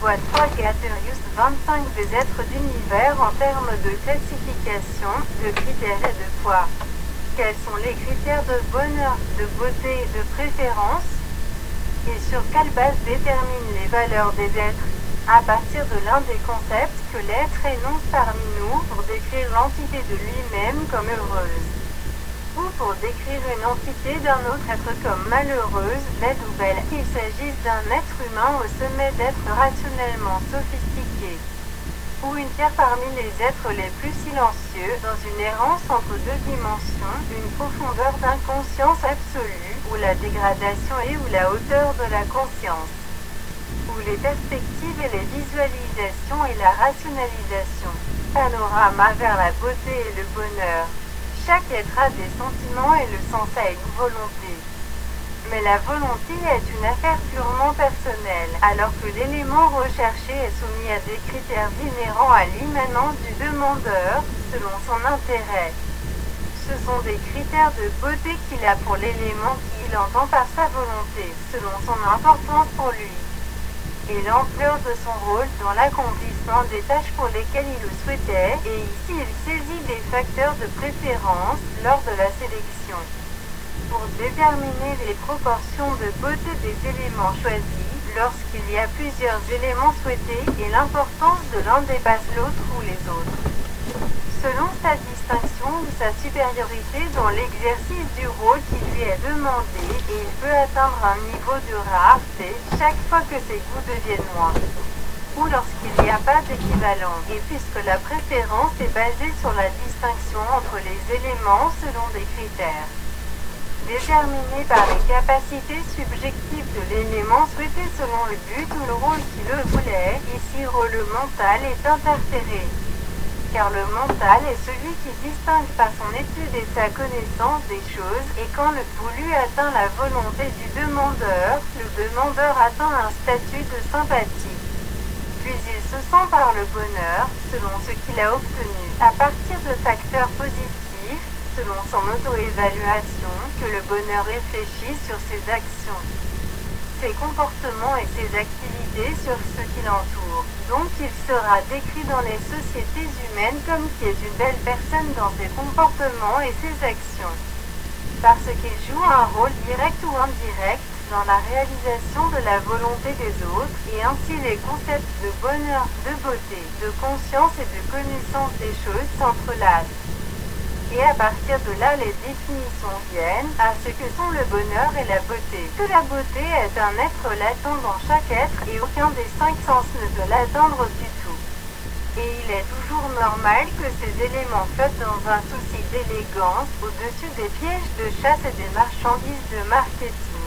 envoie 3 Gaterius 25 des êtres d'univers en termes de classification, de critères et de poids. Quels sont les critères de bonheur, de beauté et de préférence? Et sur quelle base déterminent les valeurs des êtres? À partir de l'un des concepts que l'être énonce parmi nous pour décrire l'entité de lui-même comme heureuse, ou pour décrire une entité d'un autre être comme malheureuse, laide ou belle, qu'il s'agisse d'un être humain au sommet d'êtres rationnellement sophistiqués, ou une pierre parmi les êtres les plus silencieux, dans une errance entre deux dimensions, une profondeur d'inconscience absolue, où la dégradation est ou la hauteur de la conscience, où les perspectives et les visualisations et la rationalisation, panorama vers la beauté et le bonheur. Chaque être a des sentiments et le sens a une volonté. Mais la volonté est une affaire purement personnelle, alors que l'élément recherché est soumis à des critères inhérents à l'immanence du demandeur, selon son intérêt. Ce sont des critères de beauté qu'il a pour l'élément qu'il entend par sa volonté, selon son importance pour lui, et l'ampleur de son rôle dans l'accomplissement des tâches pour lesquelles il le souhaitait, et ici il saisit des facteurs de préférence lors de la sélection. Pour déterminer les proportions de beauté des éléments choisis, lorsqu'il y a plusieurs éléments souhaités et l'importance de l'un dépasse l'autre ou les autres, selon sa distinction ou sa supériorité dans l'exercice du rôle qui lui est demandé, et il peut atteindre un niveau de rareté chaque fois que ses goûts deviennent moins, ou lorsqu'il n'y a pas d'équivalent, et puisque la préférence est basée sur la distinction entre les éléments selon des critères déterminés par les capacités subjectives de l'élément souhaité selon le but ou le rôle qui le voulait, ici rôle mental est interféré, car le mental est celui qui distingue par son étude et sa connaissance des choses, et quand le voulu atteint la volonté du demandeur, le demandeur atteint un statut de sympathie. Puis il se sent par le bonheur, selon ce qu'il a obtenu, à partir de facteurs positifs, selon son auto-évaluation, que le bonheur réfléchit sur ses actions, ses comportements et ses activités sur ce qui l'entoure. Donc il sera décrit dans les sociétés humaines comme qui est une belle personne dans ses comportements et ses actions, parce qu'il joue un rôle direct ou indirect dans la réalisation de la volonté des autres, et ainsi les concepts de bonheur, de beauté, de conscience et de connaissance des choses s'entrelacent. Et à partir de là, les définitions viennent à ce que sont le bonheur et la beauté. Que la beauté est un être latent dans chaque être et aucun des 5 sens ne peut l'atteindre du tout. Et il est toujours normal que ces éléments flottent dans un souci d'élégance au-dessus des pièges de chasse et des marchandises de marketing.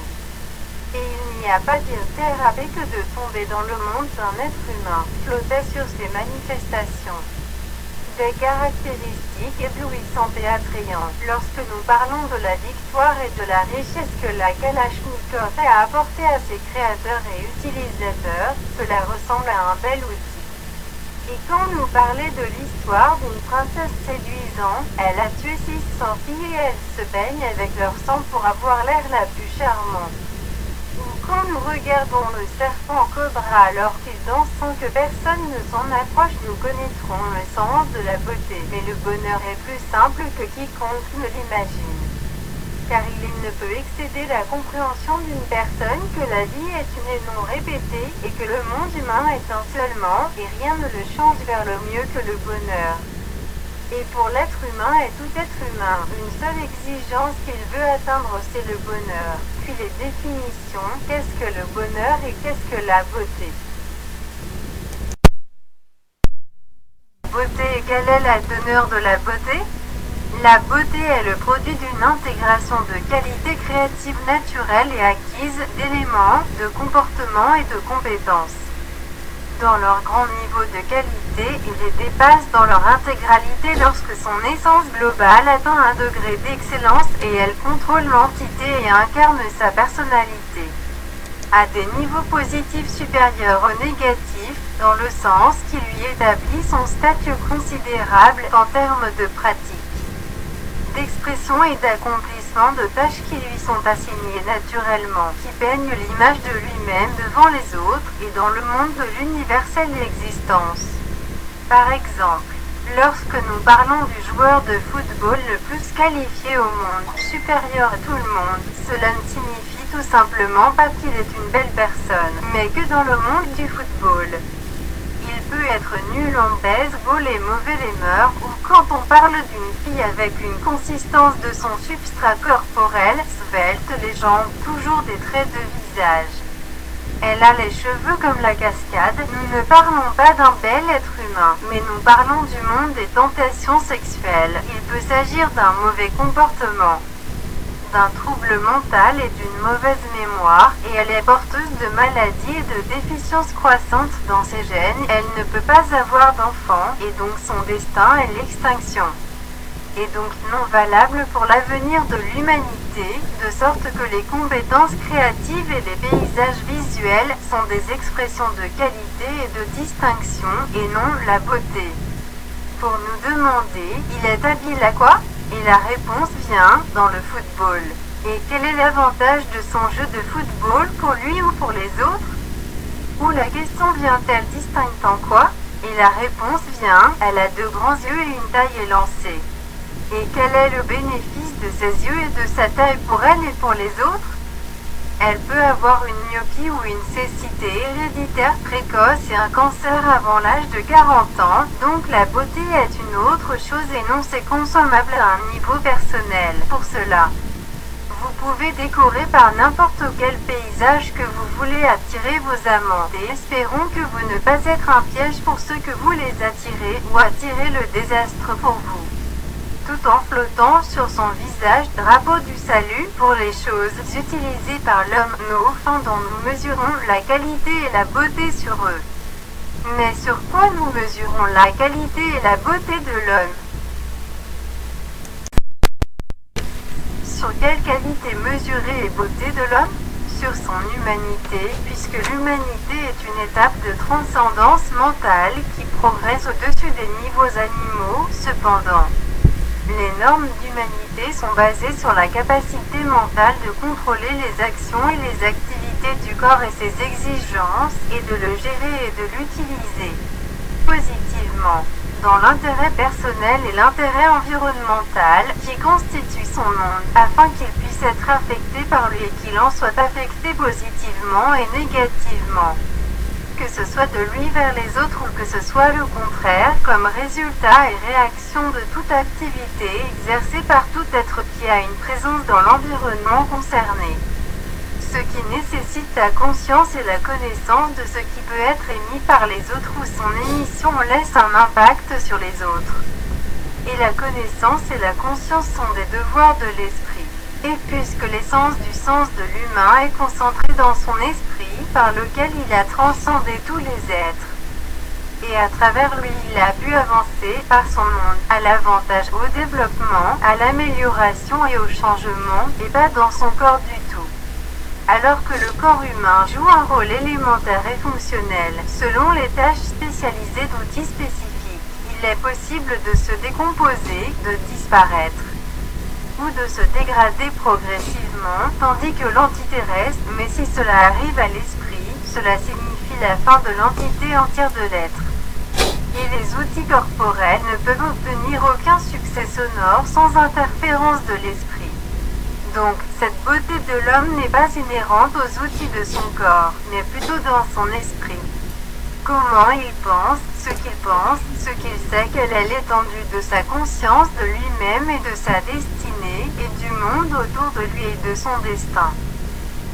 Et il n'y a pas d'intérêt que de tomber dans le monde d'un être humain, flottait sur ces manifestations. Des caractéristiques éblouissantes et attrayantes. Lorsque nous parlons de la victoire et de la richesse que la Kalachnikov a apporté à ses créateurs et utilisateurs, cela ressemble à un bel outil. Et quand nous parlait de l'histoire d'une princesse séduisante, elle a tué 600 filles et elles se baignent avec leur sang pour avoir l'air la plus charmante. Ou quand nous regardons le serpent cobra alors qu'il danse sans que personne ne s'en approche, nous connaîtrons le sens de la beauté. Mais le bonheur est plus simple que quiconque ne l'imagine, car il ne peut excéder la compréhension d'une personne que la vie est une et non répétée, et que le monde humain est un seulement, et rien ne le change vers le mieux que le bonheur. Et pour l'être humain et tout être humain, une seule exigence qu'il veut atteindre, c'est le bonheur. Puis les définitions, qu'est-ce que le bonheur et qu'est-ce que la beauté? Beauté, quelle est la teneur de la beauté? La beauté est le produit d'une intégration de qualités créatives naturelles et acquises d'éléments, de comportements et de compétences. Dans leur grand niveau de qualité et les dépasse dans leur intégralité lorsque son essence globale atteint un degré d'excellence et elle contrôle l'entité et incarne sa personnalité. À des niveaux positifs supérieurs aux négatifs, dans le sens qui lui établit son statut considérable en termes de pratique. d'expression et d'accomplissement de tâches qui lui sont assignées naturellement, qui peignent l'image de lui-même devant les autres et dans le monde de l'universelle existence. Par exemple, lorsque nous parlons du joueur de football le plus qualifié au monde, supérieur à tout le monde, cela ne signifie tout simplement pas qu'il est une belle personne, mais que dans le monde du football. Il peut être nul en baseball et mauvais les mœurs, ou quand on parle d'une fille avec une consistance de son substrat corporel, svelte, les jambes, toujours des traits de visage. Elle a les cheveux comme la cascade. Nous ne parlons pas d'un bel être humain, mais nous parlons du monde des tentations sexuelles. Il peut s'agir d'un mauvais comportement, d'un trouble mental et d'une mauvaise mémoire, et elle est porteuse de maladies et de déficiences croissantes dans ses gènes. Elle ne peut pas avoir d'enfant, et donc son destin est l'extinction, et donc non valable pour l'avenir de l'humanité, de sorte que les compétences créatives et les paysages visuels sont des expressions de qualité et de distinction, et non la beauté. Pour nous demander, il est habile à quoi? Et la réponse vient dans le football. Et quel est l'avantage de son jeu de football pour lui ou pour les autres? Où la question vient-elle distincte en quoi? Et la réponse vient, elle a de grands yeux et une taille élancée. Et quel est le bénéfice de ses yeux et de sa taille pour elle et pour les autres? Elle peut avoir une myopie ou une cécité héréditaire précoce et un cancer avant l'âge de 40 ans, donc la beauté est une autre chose et non c'est consommable à un niveau personnel. Pour cela, vous pouvez décorer par n'importe quel paysage que vous voulez attirer vos amants, et espérons que vous ne pas être un piège pour ceux que vous les attirez ou attirer le désastre pour vous. Tout en flottant sur son visage, drapeau du salut pour les choses utilisées par l'homme, nos fins dont nous mesurons la qualité et la beauté sur eux. Mais sur quoi nous mesurons la qualité et la beauté de l'homme? Sur quelle qualité mesurer les beautés de l'homme? Sur son humanité, puisque l'humanité est une étape de transcendance mentale qui progresse au-dessus des niveaux animaux. Cependant, les normes d'humanité sont basées sur la capacité mentale de contrôler les actions et les activités du corps et ses exigences, et de le gérer et de l'utiliser positivement, dans l'intérêt personnel et l'intérêt environnemental qui constitue son monde, afin qu'il puisse être affecté par lui et qu'il en soit affecté positivement et négativement, que ce soit de lui vers les autres ou que ce soit le contraire, comme résultat et réaction de toute activité exercée par tout être qui a une présence dans l'environnement concerné. Ce qui nécessite la conscience et la connaissance de ce qui peut être émis par les autres ou son émission laisse un impact sur les autres. Et la connaissance et la conscience sont des devoirs de l'esprit. Et puisque l'essence du sens de l'humain est concentrée dans son esprit, par lequel il a transcendé tous les êtres, et à travers lui il a pu avancer par son monde, à l'avantage, au développement, à l'amélioration et au changement, et pas dans son corps du tout. Alors que le corps humain joue un rôle élémentaire et fonctionnel, selon les tâches spécialisées d'outils spécifiques, il est possible de se décomposer, de disparaître, ou de se dégrader progressivement, tandis que l'entité reste, mais si cela arrive à l'esprit, cela signifie la fin de l'entité entière de l'être. Et les outils corporels ne peuvent obtenir aucun succès sonore sans interférence de l'esprit. Donc, cette beauté de l'homme n'est pas inhérente aux outils de son corps, mais plutôt dans son esprit. Comment il pense, ce qu'il sait, quelle est l'étendue de sa conscience, de lui-même et de sa destinée, et du monde autour de lui et de son destin.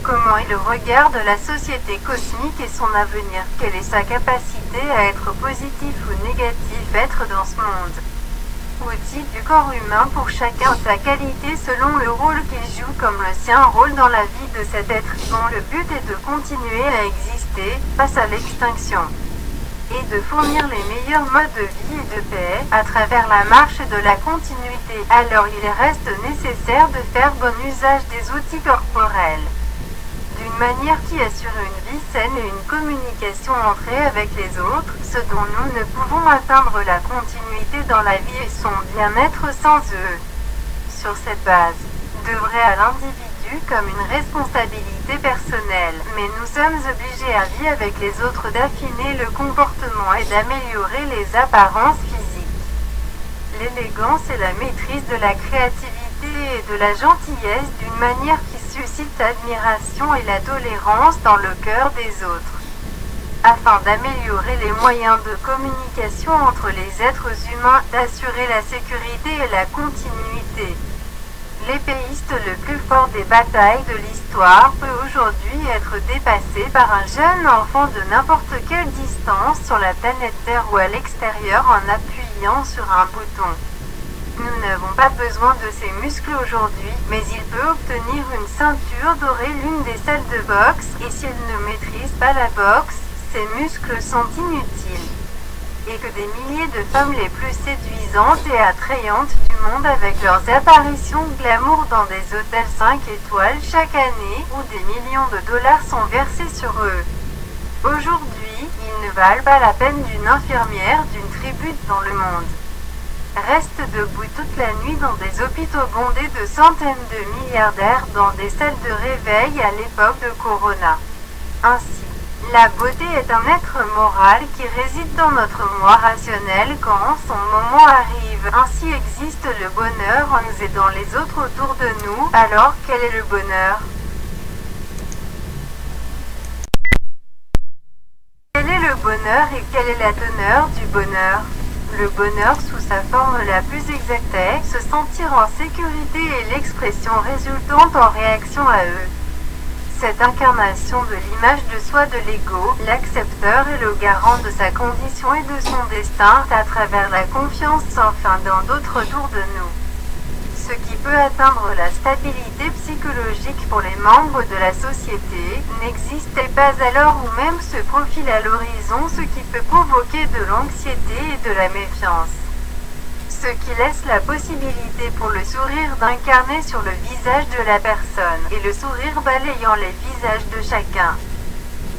Comment il regarde la société cosmique et son avenir, quelle est sa capacité à être positif ou négatif, être dans ce monde. Outil du corps humain pour chacun sa qualité selon le rôle qu'il joue comme le sien rôle dans la vie de cet être dont le but est de continuer à exister face à l'extinction et de fournir les meilleurs modes de vie et de paix à travers la marche de la continuité. Alors il reste nécessaire de faire bon usage des outils corporels d'une manière qui assure une vie saine et une communication entrée avec les autres, ce dont nous ne pouvons atteindre la continuité dans la vie et son bien-être sans eux. sur cette base, devrait à l'individu comme une responsabilité personnelle, mais nous sommes obligés à vivre avec les autres d'affiner le comportement et d'améliorer les apparences physiques. L'élégance est la maîtrise de la créativité et de la gentillesse d'une manière qui suscite l'admiration et la tolérance dans le cœur des autres. Afin d'améliorer les moyens de communication entre les êtres humains, d'assurer la sécurité et la continuité. L'épéiste le plus fort des batailles de l'histoire peut aujourd'hui être dépassé par un jeune enfant de n'importe quelle distance sur la planète Terre ou à l'extérieur en appuyant sur un bouton. Nous n'avons pas besoin de ses muscles aujourd'hui, mais il peut obtenir une ceinture dorée l'une des salles de boxe, et s'il ne maîtrise pas la boxe, ses muscles sont inutiles. Et que des milliers de femmes les plus séduisantes et attrayantes du monde avec leurs apparitions glamour dans des hôtels 5 étoiles chaque année où des millions de dollars sont versés sur eux. Aujourd'hui, ils ne valent pas la peine d'une infirmière d'une tribu dans le monde. Reste debout toute la nuit dans des hôpitaux bondés de centaines de milliardaires dans des salles de réveil à l'époque de Corona. Ainsi, la beauté est un être moral qui réside dans notre moi rationnel quand son moment arrive. Ainsi existe le bonheur en nous aidant les autres autour de nous. Alors, quel est le bonheur? Quel est le bonheur et quelle est la teneur du bonheur? Le bonheur, sous sa forme la plus exacte, est se sentir en sécurité et l'expression résultante en réaction à eux. Cette incarnation de l'image de soi de l'ego, l'accepteur est le garant de sa condition et de son destin à travers la confiance sans fin dans d'autres autour de nous. Ce qui peut atteindre la stabilité psychologique pour les membres de la société n'existait pas alors ou même se profile à l'horizon, ce qui peut provoquer de l'anxiété et de la méfiance. Ce qui laisse la possibilité pour le sourire d'incarner sur le visage de la personne, et le sourire balayant les visages de chacun.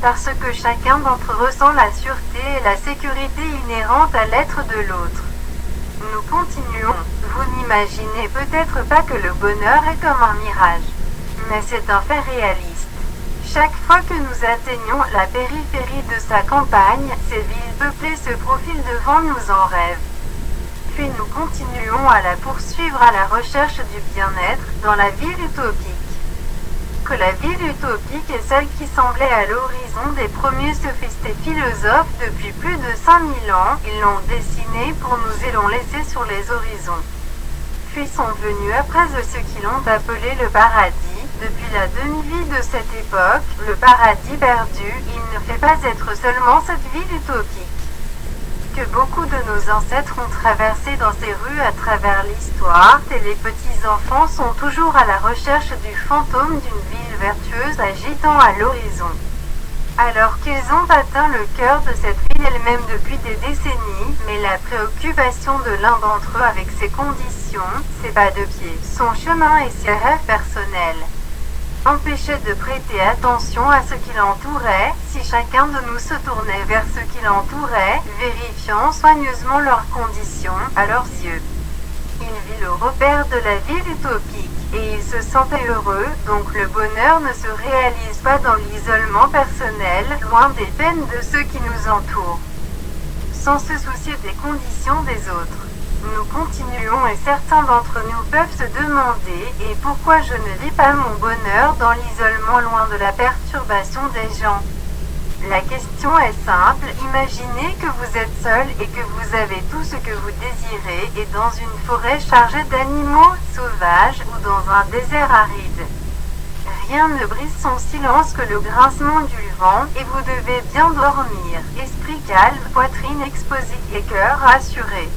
Parce que chacun d'entre eux ressent la sûreté et la sécurité inhérente à l'être de l'autre. Nous continuons. Vous n'imaginez peut-être pas que le bonheur est comme un mirage, mais c'est un fait réaliste. Chaque fois que nous atteignons la périphérie de sa campagne, ces villes peuplées se profilent devant nous en rêve. Puis nous continuons à la poursuivre à la recherche du bien-être dans la ville utopique. Que la ville utopique est celle qui semblait à l'horizon des premiers sophistes philosophes depuis plus de 5000 ans, ils l'ont dessinée pour nous et l'ont laissée sur les horizons. Puis sont venus après ceux qui l'ont appelé le paradis. Depuis la demi-vie de cette époque, le paradis perdu, il ne fait pas être seulement cette ville utopique que beaucoup de nos ancêtres ont traversé dans ces rues à travers l'histoire, et les petits-enfants sont toujours à la recherche du fantôme d'une ville vertueuse agitant à l'horizon. Alors qu'ils ont atteint le cœur de cette ville elle-même depuis des décennies, mais la préoccupation de l'un d'entre eux avec ses conditions, ses pas de pied, son chemin et ses rêves personnels, empêchait de prêter attention à ce qui l'entourait, si chacun de nous se tournait vers ce qui l'entourait, vérifiant soigneusement leurs conditions à leurs yeux. Il vit le repère de la ville utopique, et il se sentait heureux, donc le bonheur ne se réalise pas dans l'isolement personnel, loin des peines de ceux qui nous entourent, sans se soucier des conditions des autres. Nous continuons et certains d'entre nous peuvent se demander « Et pourquoi je ne vis pas mon bonheur dans l'isolement loin de la perturbation des gens ?» La question est simple, imaginez que vous êtes seul et que vous avez tout ce que vous désirez et dans une forêt chargée d'animaux sauvages ou dans un désert aride. Rien ne brise son silence que le grincement du vent et vous devez bien dormir, esprit calme, poitrine exposée et cœur rassuré.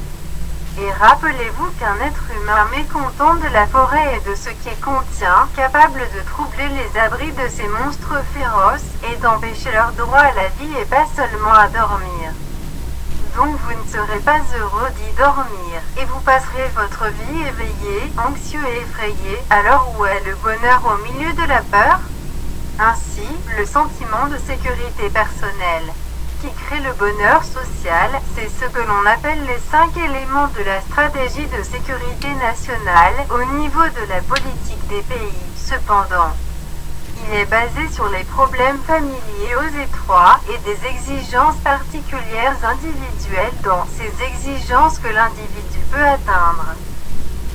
Et rappelez-vous qu'un être humain mécontent de la forêt et de ce qu'elle contient, capable de troubler les abris de ces monstres féroces et d'empêcher leur droit à la vie et pas seulement à dormir. Donc vous ne serez pas heureux d'y dormir, et vous passerez votre vie éveillé, anxieux et effrayé, alors où est le bonheur au milieu de la peur? Ainsi, le sentiment de sécurité personnelle, qui crée le bonheur social, c'est ce que l'on appelle les 5 éléments de la stratégie de sécurité nationale au niveau de la politique des pays. Cependant, il est basé sur les problèmes familiers aux étroits et des exigences particulières individuelles dans ces exigences que l'individu peut atteindre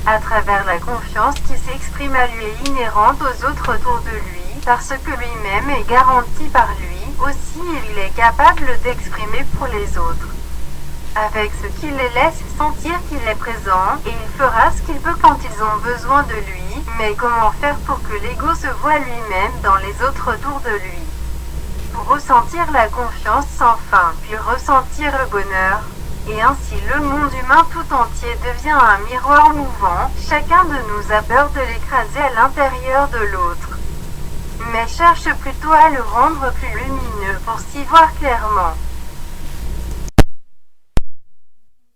à travers la confiance qui s'exprime à lui et inhérente aux autres autour de lui, parce que lui-même est garanti par lui, aussi il est capable d'exprimer pour les autres, avec ce qui les laisse sentir qu'il est présent, et il fera ce qu'il peut quand ils ont besoin de lui, mais comment faire pour que l'ego se voit lui-même dans les autres autour de lui, pour ressentir la confiance sans fin, puis ressentir le bonheur. Et ainsi le monde humain tout entier devient un miroir mouvant, chacun de nous a peur de l'écraser à l'intérieur de l'autre, mais cherche plutôt à le rendre plus lumineux pour s'y voir clairement.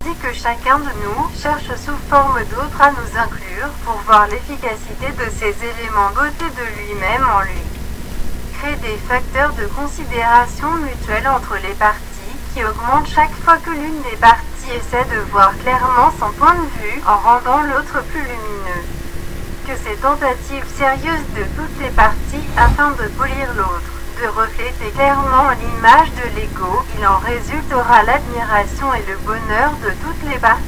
Tandis que chacun de nous cherche sous forme d'autres à nous inclure pour voir l'efficacité de ces éléments dotés de lui-même en lui. Crée des facteurs de considération mutuelle entre les parties qui augmente chaque fois que l'une des parties essaie de voir clairement son point de vue en rendant l'autre plus lumineux. Que ces tentatives sérieuses de toutes les parties afin de polir l'autre, de refléter clairement l'image de l'ego, il en résultera l'admiration et le bonheur de toutes les parties.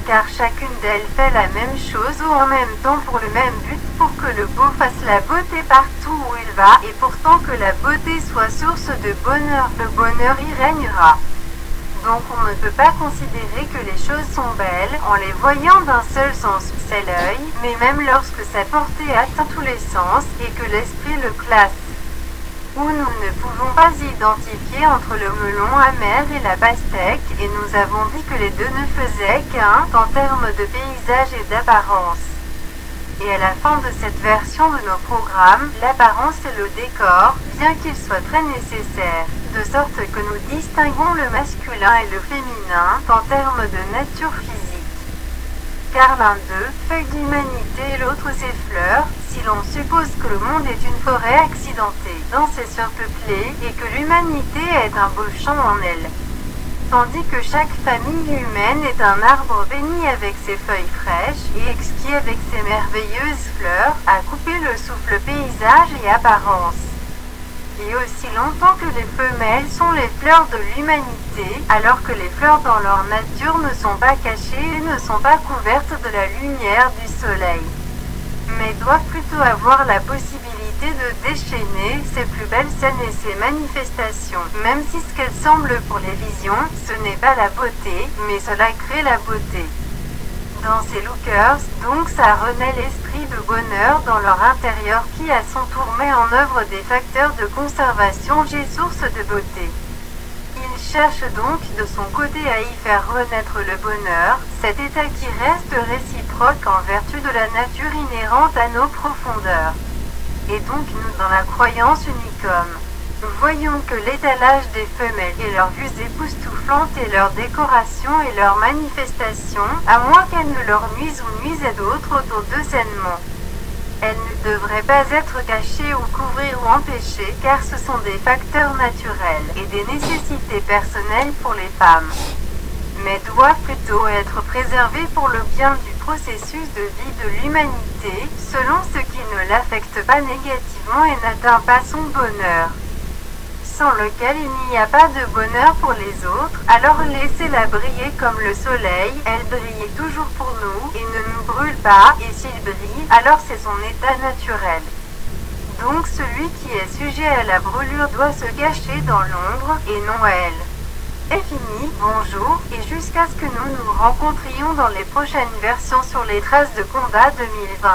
Car chacune d'elles fait la même chose ou en même temps pour le même but, pour que le beau fasse la beauté partout où il va, et pourtant que la beauté soit source de bonheur, le bonheur y régnera. Donc on ne peut pas considérer que les choses sont belles en les voyant d'un seul sens, c'est l'œil, mais même lorsque sa portée atteint tous les sens et que l'esprit le classe, où nous ne pouvons pas identifier entre le melon amer et la pastèque, et nous avons dit que les deux ne faisaient qu'un en termes de paysage et d'apparence. Et à la fin de cette version de nos programmes, l'apparence est le décor, bien qu'il soit très nécessaire, de sorte que nous distinguons le masculin et le féminin en termes de nature physique. Car l'un d'eux, feuille d'humanité et l'autre ses fleurs, si l'on suppose que le monde est une forêt accidentée, dense et surpeuplée, et que l'humanité est un beau champ en elle. Tandis que chaque famille humaine est un arbre béni avec ses feuilles fraîches et exquis avec ses merveilleuses fleurs, à couper le souffle paysage et apparence. Et aussi longtemps que les femelles sont les fleurs de l'humanité, alors que les fleurs dans leur nature ne sont pas cachées et ne sont pas couvertes de la lumière du soleil, mais doivent plutôt avoir la possibilité de déchaîner ses plus belles scènes et ses manifestations, même si ce qu'elles semblent pour les visions, ce n'est pas la beauté, mais cela crée la beauté. Dans ces lookers, donc, ça renaît l'esprit de bonheur dans leur intérieur qui à son tour met en œuvre des facteurs de conservation et source de beauté. Il cherche donc de son côté à y faire renaître le bonheur, cet état qui reste réciproque en vertu de la nature inhérente à nos profondeurs. Et donc nous dans la croyance unicum. Nous voyons que l'étalage des femelles et leurs vues époustouflantes et leurs décorations et leurs manifestations, à moins qu'elles ne leur nuisent ou nuisent à d'autres autour d'eux sainement. Elles ne devraient pas être cachées ou couvrir ou empêcher, car ce sont des facteurs naturels et des nécessités personnelles pour les femmes, mais doivent plutôt être préservées pour le bien du processus de vie de l'humanité, selon ce qui ne l'affecte pas négativement et n'atteint pas son bonheur, sans lequel il n'y a pas de bonheur pour les autres. Alors laissez-la briller comme le soleil, elle brille toujours pour nous et ne nous brûle pas, et s'il brille, alors c'est son état naturel. Donc celui qui est sujet à la brûlure doit se cacher dans l'ombre et non elle. Est fini, bonjour, et jusqu'à ce que nous nous rencontrions dans les prochaines versions sur les traces de combat 2020.